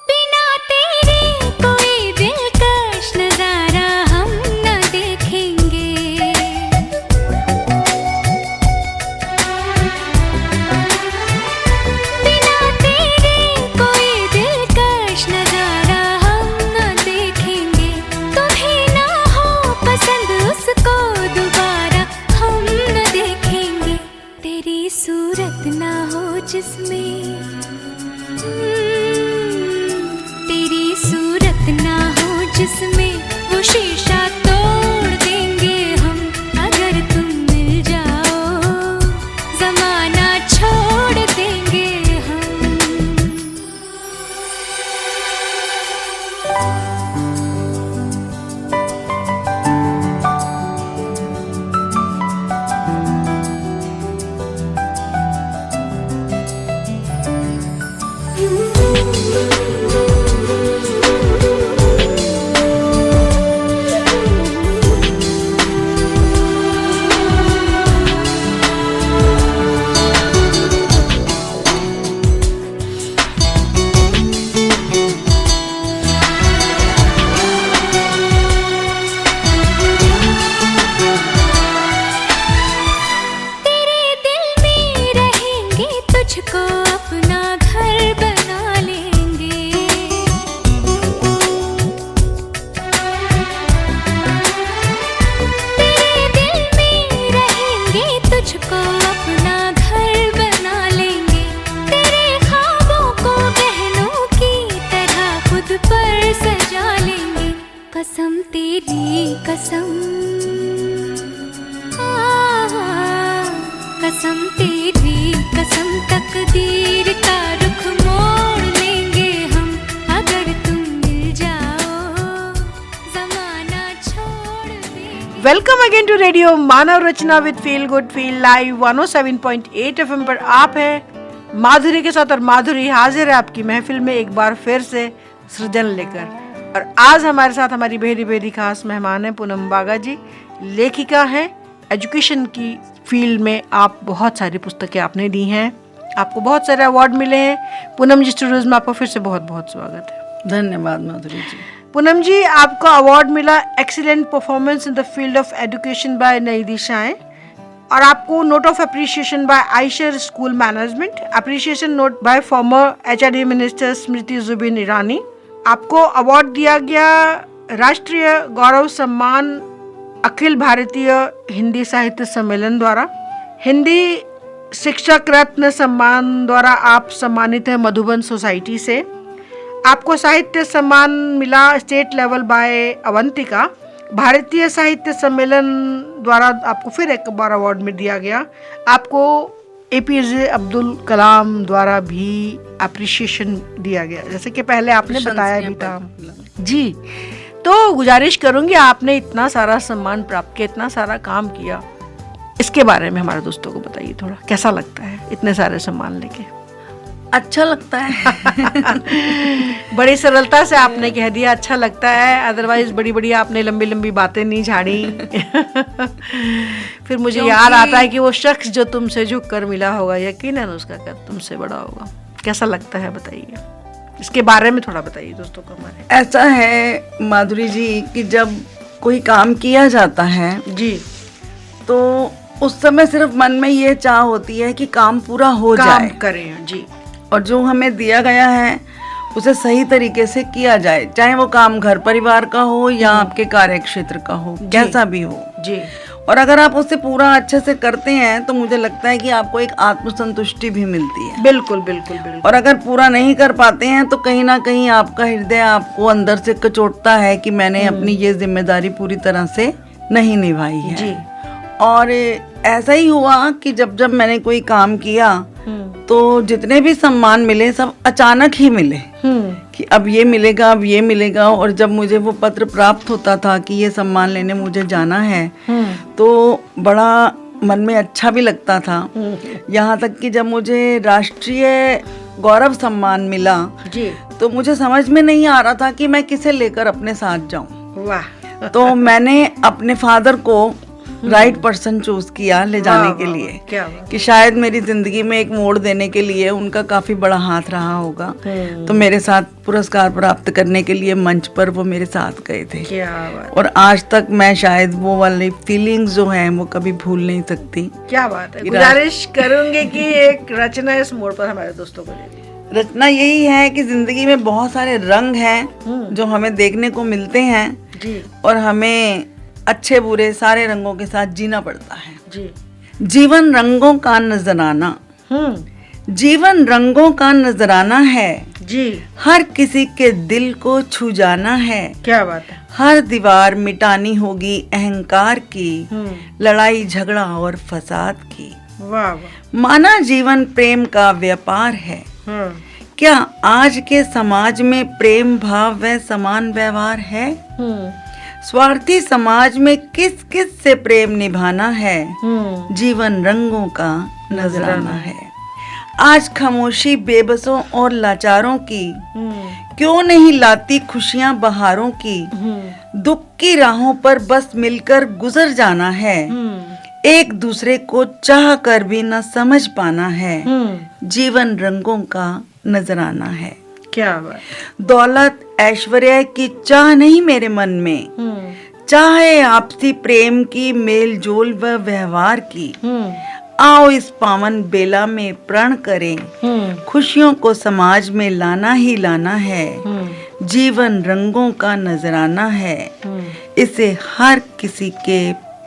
बिना तेरे कोई दिलकश नजारा हम न देखेंगे। बिना तेरे कोई दिलकश नजारा हम न देखेंगे। तुम्हें ना हो पसंद उसको दोबारा हम न देखेंगे। तेरी सूरत ना हो जिसमें तेरी सूरत ना हो जिसमें वो शीशा तोड़ देंगे हम। अगर तुम मिल जाओ जमाना छोड़ देंगे हम। तेरे दिल में रहेंगे, तुझको अपना घर बना लेंगे। तेरे दिल में रहेंगे, तुझको अपना घर बना लेंगे। तेरे ख्वाबों को बहनों की तरह खुद पर सजा लेंगे। कसम तेरी कसम, कसम तेरी कसम, तकदीर का रुख मोड़ लेंगे हम। अगर तुम मिल जाओ जमाना छोड़ देंगे। Welcome again to radio Manav Rachna with feel good feel live 107.8 FM पर। आप है माधुरी के साथ और माधुरी हाजिर है आपकी महफिल में एक बार फिर से सृजन लेकर। और आज हमारे साथ हमारी बेहद बेहद खास मेहमान है पूनम बागा जी, लेखिका हैं। एजुकेशन की फील्ड में आप बहुत सारी पुस्तकें आपने दी हैं, आपको बहुत सारे अवार्ड मिले हैं। पूनम जी स्टूडियोज में आपका फिर से बहुत बहुत स्वागत है। धन्यवाद माधुरी जी। पूनम जी, आपको अवार्ड मिला excellent performance in the field of education by Nai Dishayen, और आपको note of appreciation by Eicher school management, appreciation note by former HRD minister Smriti Zubin Irani. आपको अवार्ड दिया गया राष्ट्रीय गौरव सम्मान अखिल भारतीय हिंदी साहित्य सम्मेलन द्वारा। हिंदी शिक्षक रत्न सम्मान द्वारा आप सम्मानित हैं मधुबन सोसाइटी से। आपको साहित्य सम्मान मिला स्टेट लेवल बाय अवंतिका। भारतीय साहित्य सम्मेलन द्वारा आपको फिर एक बार अवार्ड में दिया गया। आपको एपीजे अब्दुल कलाम द्वारा भी अप्रिशिएशन दिया गया, जैसे कि पहले आपने बताया भी था जी। तो गुजारिश करूंगी, आपने इतना सारा सम्मान प्राप्त किया, इतना सारा काम किया, इसके बारे में हमारे दोस्तों को बताइए थोड़ा, कैसा लगता है इतने सारे सम्मान लेके? अच्छा लगता है। बड़ी सरलता से आपने कह दिया अच्छा लगता है, अदरवाइज बड़ी बड़ी आपने लंबी लंबी बातें नहीं झाड़ी। फिर मुझे याद आता है कि वो शख्स जो तुमसे झुक कर मिला होगा, यकीनन उसका कद तुमसे बड़ा होगा। कैसा लगता है बताइए, इसके बारे में थोड़ा बताइए दोस्तों को हमारे। ऐसा है माधुरी जी कि जब कोई काम किया जाता है जी, तो उस समय सिर्फ मन में ये चाह होती है कि काम पूरा हो काम जाए करें जी, और जो हमें दिया गया है उसे सही तरीके से किया जाए, चाहे वो काम घर परिवार का हो या आपके कार्य क्षेत्र का हो, कैसा भी हो जी। और अगर आप उसे पूरा अच्छे से करते हैं तो मुझे लगता है कि आपको एक आत्मसंतुष्टि भी मिलती है। बिल्कुल बिल्कुल बिल्कुल। और अगर पूरा नहीं कर पाते हैं तो कहीं ना कहीं आपका हृदय आपको अंदर से कचोटता है कि मैंने अपनी ये जिम्मेदारी पूरी तरह से नहीं निभाई है जी। और ऐसा ही हुआ कि जब जब मैंने कोई काम किया तो जितने भी सम्मान मिले सब अचानक ही मिले कि अब ये मिलेगा, अब ये मिलेगा। और जब मुझे वो पत्र प्राप्त होता था कि ये सम्मान लेने मुझे जाना है तो बड़ा मन में अच्छा भी लगता था। यहाँ तक कि जब मुझे राष्ट्रीय गौरव सम्मान मिला जी, तो मुझे समझ में नहीं आ रहा था कि मैं किसे लेकर अपने साथ जाऊं। वाह। तो मैंने अपने फादर को राइट पर्सन चूज किया ले जाने के लिए, क्या बात। कि शायद मेरी जिंदगी में एक मोड़ देने के लिए उनका काफी बड़ा हाथ रहा होगा। तो मेरे साथ पुरस्कार प्राप्त करने के लिए मंच पर वो मेरे साथ गए थे। क्या बात, और आज तक मैं शायद वो वाली फीलिंग्स जो हैं वो कभी भूल नहीं सकती। क्या बात है। गुजारिश करूंगी कि एक रचना इस मोड़ पर हमारे दोस्तों को दे दीजिए। रचना यही है कि जिंदगी में बहुत सारे रंग हैं जो हमें देखने को मिलते हैं जी और हमें अच्छे बुरे सारे रंगों के साथ जीना पड़ता है। जी। जीवन रंगों का नजराना, जीवन रंगों का नजराना है जी। हर किसी के दिल को छू जाना है। क्या बात है। हर दीवार मिटानी होगी अहंकार की, लड़ाई झगड़ा और फसाद की। वाह वाह। माना जीवन प्रेम का व्यापार है, क्या आज के समाज में प्रेम भाव व समान व्यवहार है? स्वार्थी समाज में किस किस से प्रेम निभाना है? जीवन रंगों का नजराना है। आज खामोशी बेबसों और लाचारों की क्यों नहीं लाती खुशियां बहारों की? दुख की राहों पर बस मिलकर गुजर जाना है, एक दूसरे को चाह कर भी न समझ पाना है। जीवन रंगों का नजराना है। क्या बात। दौलत ऐश्वर्य की चाह नहीं मेरे मन में, चाह है आपसी प्रेम की, मेल जोल व व्यवहार की। आओ इस पावन बेला में प्रण करें, खुशियों को समाज में लाना ही लाना है। जीवन रंगों का नजराना है, इसे हर किसी के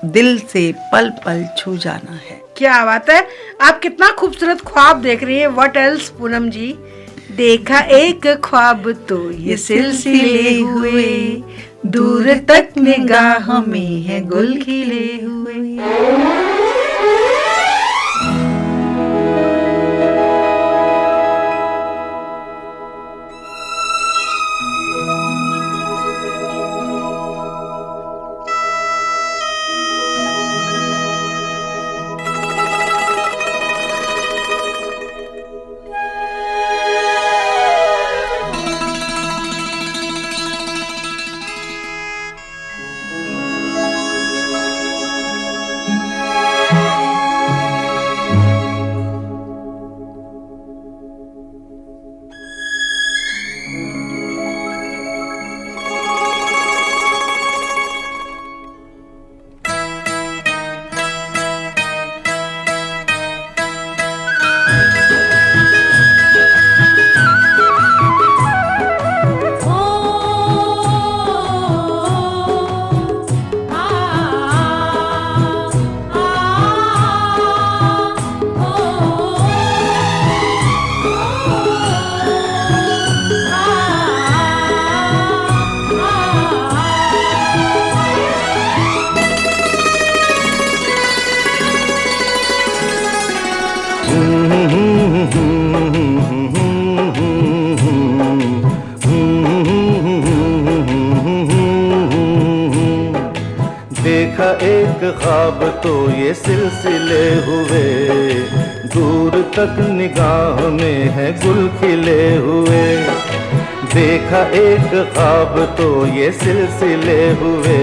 दिल से पल पल छू जाना है। क्या बात है। आप कितना खूबसूरत ख्वाब देख रही हैं। व्हाट एल्स पूनम जी। देखा एक ख्वाब तो ये सिलसिले हुए, दूर तक निगाहों में है गुल खिले हुए। ख्वाब तो ये सिलसिले हुए, दूर तक निगाह में है गुल खिले हुए। देखा एक ख्वाब तो ये सिलसिले हुए,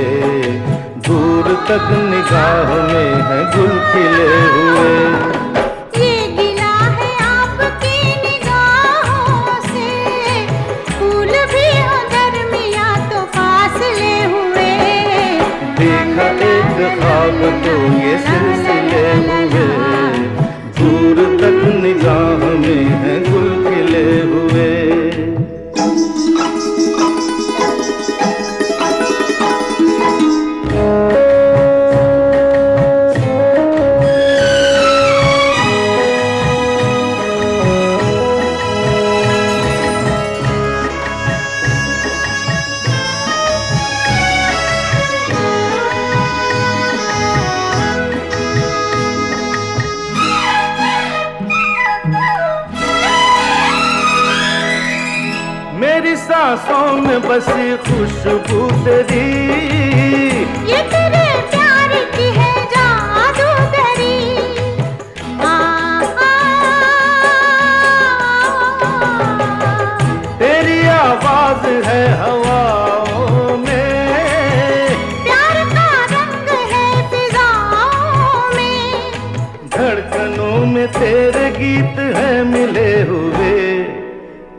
दूर तक निगाह में है गुल खिले हुए। ये गिला है आपकी निगाहों से, फूल भी हो दरमियां तो फासले हुए। देखा एक ख्वाब तो ये सिलसिले हुए, दूर तक निगाह में है गुल खिले हुए। मेरी सांसों में बसी खुशबू तेरी, ये तेरे प्यार की है जादूगरी। तेरी आवाज है हवाओं में, प्यार का रंग है फिजाओं में। धड़कनों में तेरे गीत है मिले हुए।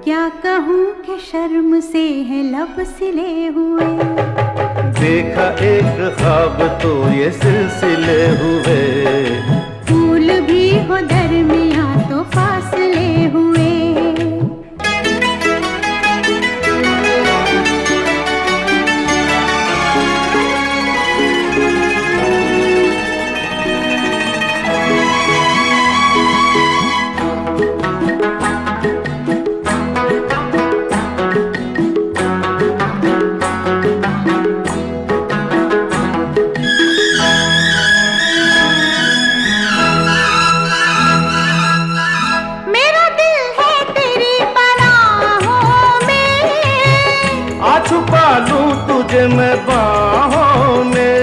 क्या कहूँ कि शर्म से है लब सिले हुए। देखा एक ख्वाब तो ये सिलसिले हुए, फूल भी हो दरमियां तो फासले हुए। मेरा दिल है तेरी पनाहों में, आ छुपा लूं तुझे मैं बाहों में।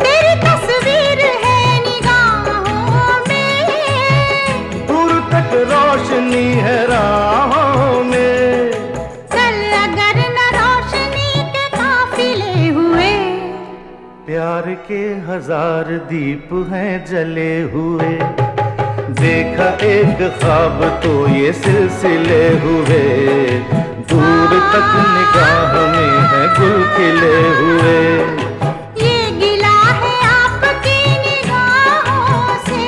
तेरी तस्वीर है निगाहों में। दूर तक रोशनी है राहों में। कल अगर न रोशनी के काफिले हुए। प्यार के हजार दीप हैं जले हुए। देखा एक ख्वाब तो ये सिलसिले हुए, दूर तक निगाह में है गुल खिले हुए। ये गिला है आपकी निगाहों से,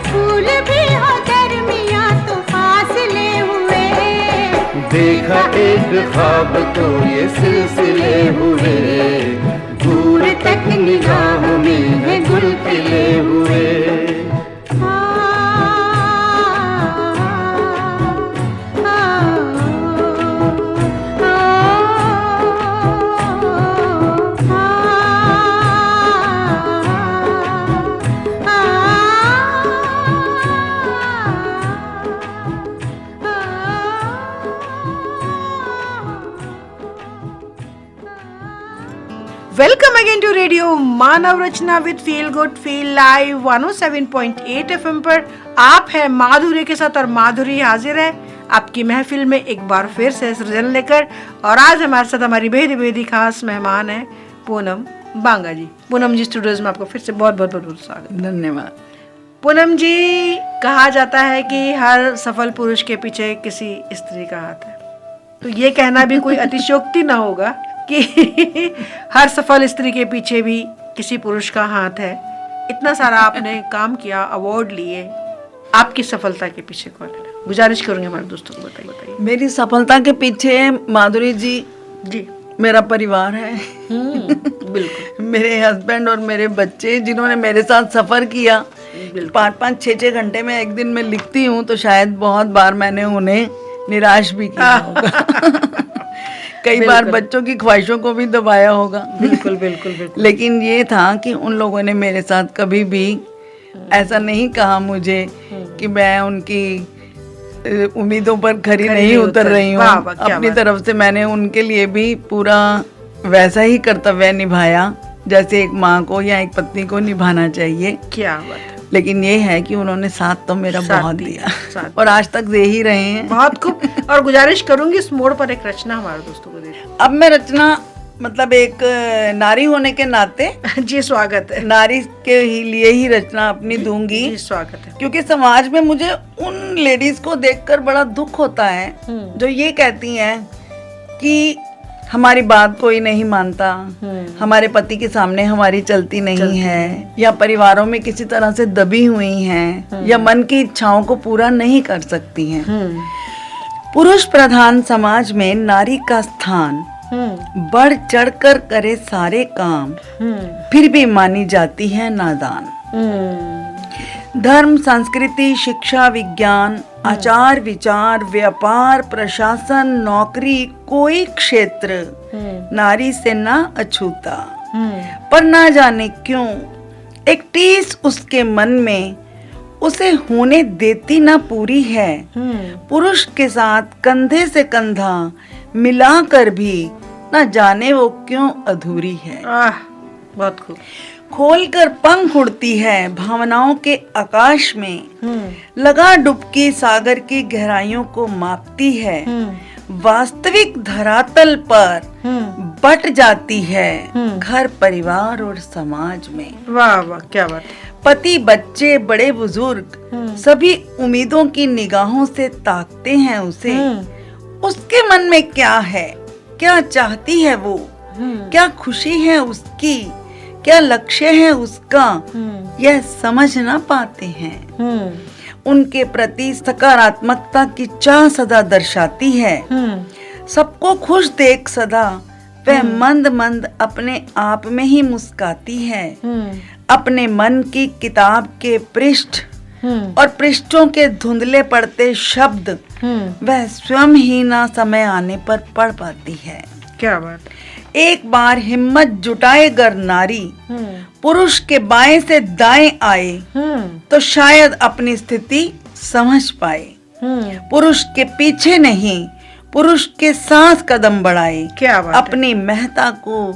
फूल भी हो दरमियां तो फासले हुए। देखा एक ख्वाब तो ये सिलसिले हुए, दूर तक निगाह में है गुल खिले हुए। Welcome again to radio Manav Rachna with feel good feel live 107.8 FM पर आप है माधुरी के साथ और माधुरी हाजिर है आपकी महफिल में एक बार फिर से सृजन लेकर। और आज हमारे साथ हमारी बेहद खास मेहमान है पूनम बांगा जी। पूनम जी स्टूडियोज में आपको फिर से बहुत बहुत बहुत स्वागत। धन्यवाद। पूनम जी, कहा जाता है कि हर सफल पुरुष के पीछे किसी स्त्री का हाथ है, तो ये कहना भी कोई अतिशयोक्ति ना होगा कि हर सफल स्त्री के पीछे भी किसी पुरुष का हाथ है। इतना सारा आपने काम किया, अवार्ड लिए, आपकी सफलता के पीछे कौन है? गुजारिश करूंगी हमारे दोस्तों को बताइए। मेरी सफलता के पीछे माधुरी जी मेरा परिवार है। बिल्कुल। मेरे हस्बैंड और मेरे बच्चे जिन्होंने मेरे साथ सफर किया। 5-5, 6-6 घंटे में एक दिन में लिखती हूँ, तो शायद बहुत बार मैंने उन्हें निराश भी किया होगा। कई बार बच्चों की ख्वाहिशों को भी दबाया होगा। बिल्कुल बिल्कुल बिल्कुल। लेकिन ये था कि उन लोगों ने मेरे साथ कभी भी ऐसा नहीं कहा मुझे कि मैं उनकी उम्मीदों पर खरी खरी नहीं उतर रही हूँ। वाह, वाह, क्या अपनी बात। तरफ से मैंने उनके लिए भी पूरा वैसा ही कर्तव्य निभाया जैसे एक माँ को या एक पत्नी को निभाना चाहिए। क्या बात है, लेकिन ये है कि उन्होंने साथ तो मेरा साथ बहुत दिया, दिया साथ और आज तक दे ही रहे हैं। बहुत खूब। और गुजारिश करूंगी इस मोड़ पर एक रचना हमारे दोस्तों को दे अब मैं रचना मतलब एक नारी होने के नाते दें। जी स्वागत है, नारी के ही लिए ही रचना अपनी दूंगी, जी स्वागत है। क्योंकि समाज में मुझे उन लेडीज को देखकर बड़ा दुख होता है जो ये कहती हैं कि हमारी बात कोई नहीं मानता, हमारे पति के सामने हमारी चलती नहीं है, या परिवारों में किसी तरह से दबी हुई हैं, या मन की इच्छाओं को पूरा नहीं कर सकती हैं। पुरुष प्रधान समाज में नारी का स्थान बढ़ चढ़कर करे सारे काम, फिर भी मानी जाती है नादान। धर्म, संस्कृति, शिक्षा, विज्ञान, आचार विचार, व्यापार, प्रशासन, नौकरी, कोई क्षेत्र नारी से ना अछूता। पर ना जाने क्यों एक टीस उसके मन में उसे होने देती ना पूरी है। पुरुष के साथ कंधे से कंधा मिलाकर भी ना जाने वो क्यों अधूरी है। बहुत खूब। खोलकर पंख उड़ती है भावनाओं के आकाश में, लगा डुबकी सागर की गहराइयों को मापती है, वास्तविक धरातल पर बट जाती है घर परिवार और समाज में। वाह वाह, क्या बात। पति, बच्चे, बड़े बुजुर्ग सभी उम्मीदों की निगाहों से ताकते हैं उसे। उसके मन में क्या है, क्या चाहती है वो, क्या खुशी है उसकी, क्या लक्ष्य है उसका, यह समझ ना पाते हैं। उनके प्रति सकारात्मकता की चाह सदा दर्शाती है। सबको खुश देख सदा वह मंद मंद अपने आप में ही मुस्काती है। अपने मन की किताब के पृष्ठ और पृष्ठों के धुंधले पड़ते शब्द वह स्वयं ही ना समय आने पर पढ़ पाती है। क्या बात। एक बार हिम्मत जुटाए गर नारी पुरुष के बाएं से दाएं आए तो शायद अपनी स्थिति समझ पाए। पुरुष के पीछे नहीं, पुरुष के साथ कदम बढ़ाए। क्या बात है। अपनी महत्ता को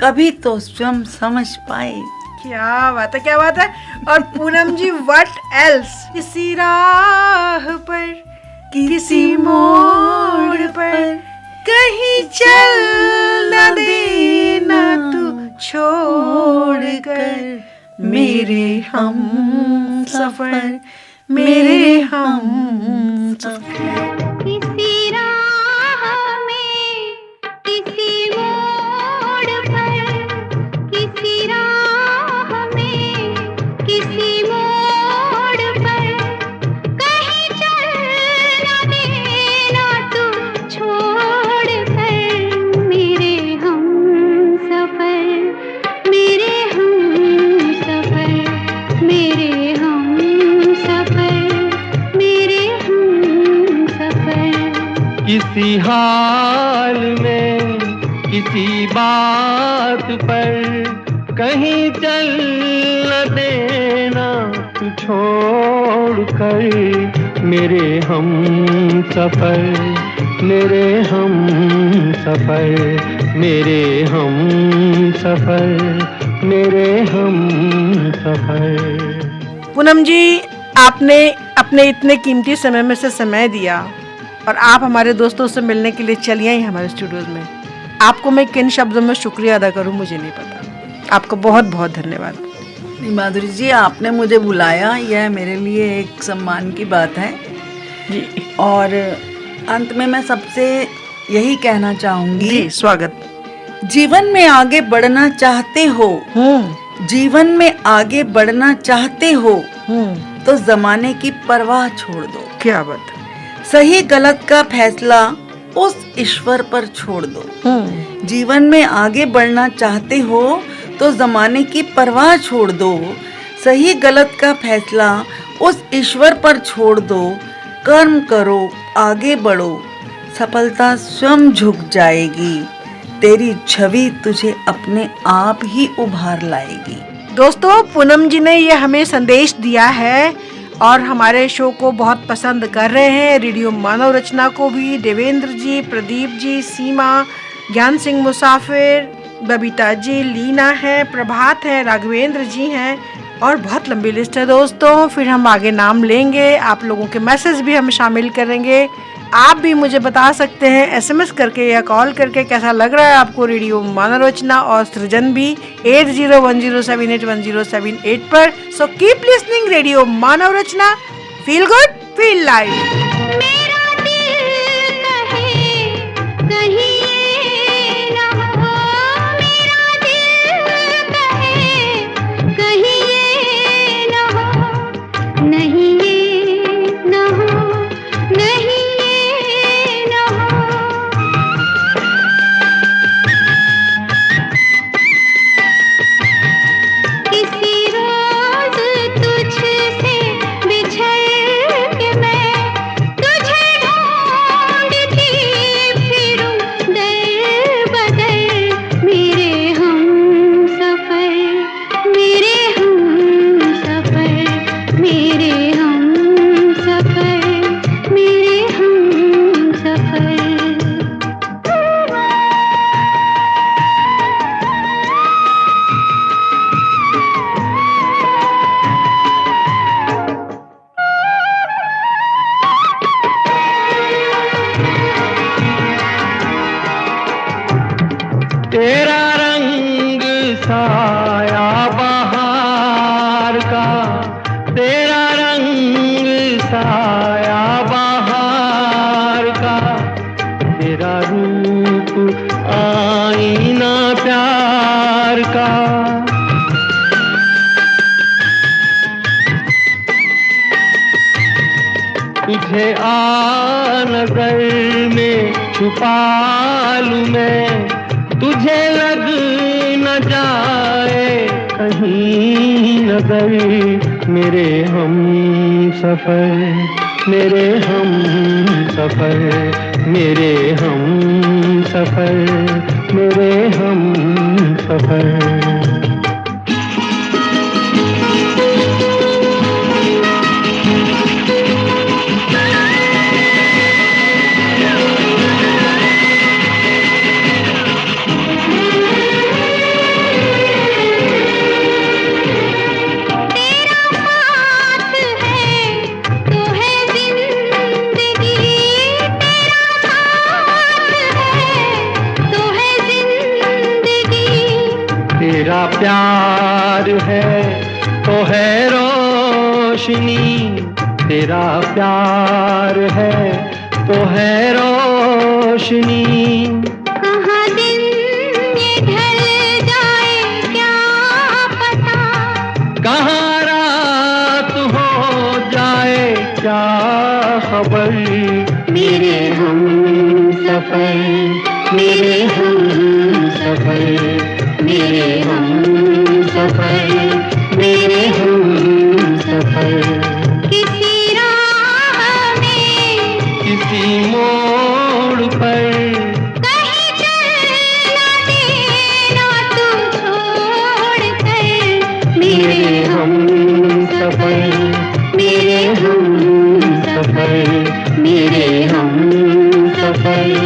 कभी तो स्वयं समझ पाए। क्या बात है, क्या बात है। और पूनम जी, व्हाट एल्स। किसी राह पर, किसी मोड़ पर कहीं चल न देना तू छोड़ कर मेरे हम सफर, मेरे हम सफर। किसी राह में, किसी मोड़ पर, किसी राह में, किसी मोड़ पर कहीं चल न देना तू छोड़ कर मेरे हम सफर, मेरे हम सफर, मेरे हम सफर, मेरे हम सफर। किसी हाल में, किसी बात पर कहीं चल न देना तू छोड़ कर मेरे हम सफर, मेरे हम सफर, मेरे हम सफर, मेरे हम सफर। पूनम जी, आपने अपने इतने कीमती समय में से समय दिया और आप हमारे दोस्तों से मिलने के लिए चली आई हमारे स्टूडियोज में। आपको मैं किन शब्दों में शुक्रिया अदा करूं मुझे नहीं पता। आपको बहुत बहुत धन्यवाद। माधुरी जी, आपने मुझे बुलाया, यह मेरे लिए एक सम्मान की बात है जी। और अंत में मैं सबसे यही कहना चाहूंगी, जी स्वागत। जीवन में आगे बढ़ना चाहते हो, जीवन में आगे बढ़ना चाहते हो तो जमाने की परवाह छोड़ दो। क्या बात। सही गलत का फैसला उस ईश्वर पर छोड़ दो। जीवन में आगे बढ़ना चाहते हो तो जमाने की परवाह छोड़ दो। सही गलत का फैसला उस ईश्वर पर छोड़ दो। कर्म करो, आगे बढ़ो, सफलता स्वयं झुक जाएगी। तेरी छवि तुझे अपने आप ही उभार लाएगी। दोस्तों, पूनम जी ने ये हमें संदेश दिया है और हमारे शो को बहुत पसंद कर रहे हैं। रेडियो मानव रचना को भी देवेंद्र जी, प्रदीप जी, सीमा, ज्ञान सिंह मुसाफिर, बबीता जी, लीना है, प्रभात है, राघवेंद्र जी हैं और बहुत लंबी लिस्ट है दोस्तों। फिर हम आगे नाम लेंगे, आप लोगों के मैसेज भी हम शामिल करेंगे। आप भी मुझे बता सकते हैं SMS करके या कॉल करके कैसा लग रहा है आपको रेडियो मानव रचना, और सृजन भी 8010781078 पर। So keep listening radio Manav रचना, फील गुड फील लाइव। तुझे आ नजर में छुपा लूं मैं, तुझे लग न जाए कहीं नजर। मेरे हम सफर, मेरे हम सफर, मेरे हम सफर, मेरे हम सफर। तेरा प्यार है तो है रोशनी, तेरा प्यार है तो है रोशनी। कहाँ दिन ये ढल जाए क्या पता, कहाँ रात हो जाए क्या खबर। मेरे हम सफर, मेरे हम सफर, मेरे हम सफर, मेरे हम सफर। किसी राह में, किसी मोड़ पर, कहीं चल ना देना तू छोड़ कर। मेरे हम सफर, मेरे हम सफर, मेरे हम सफर।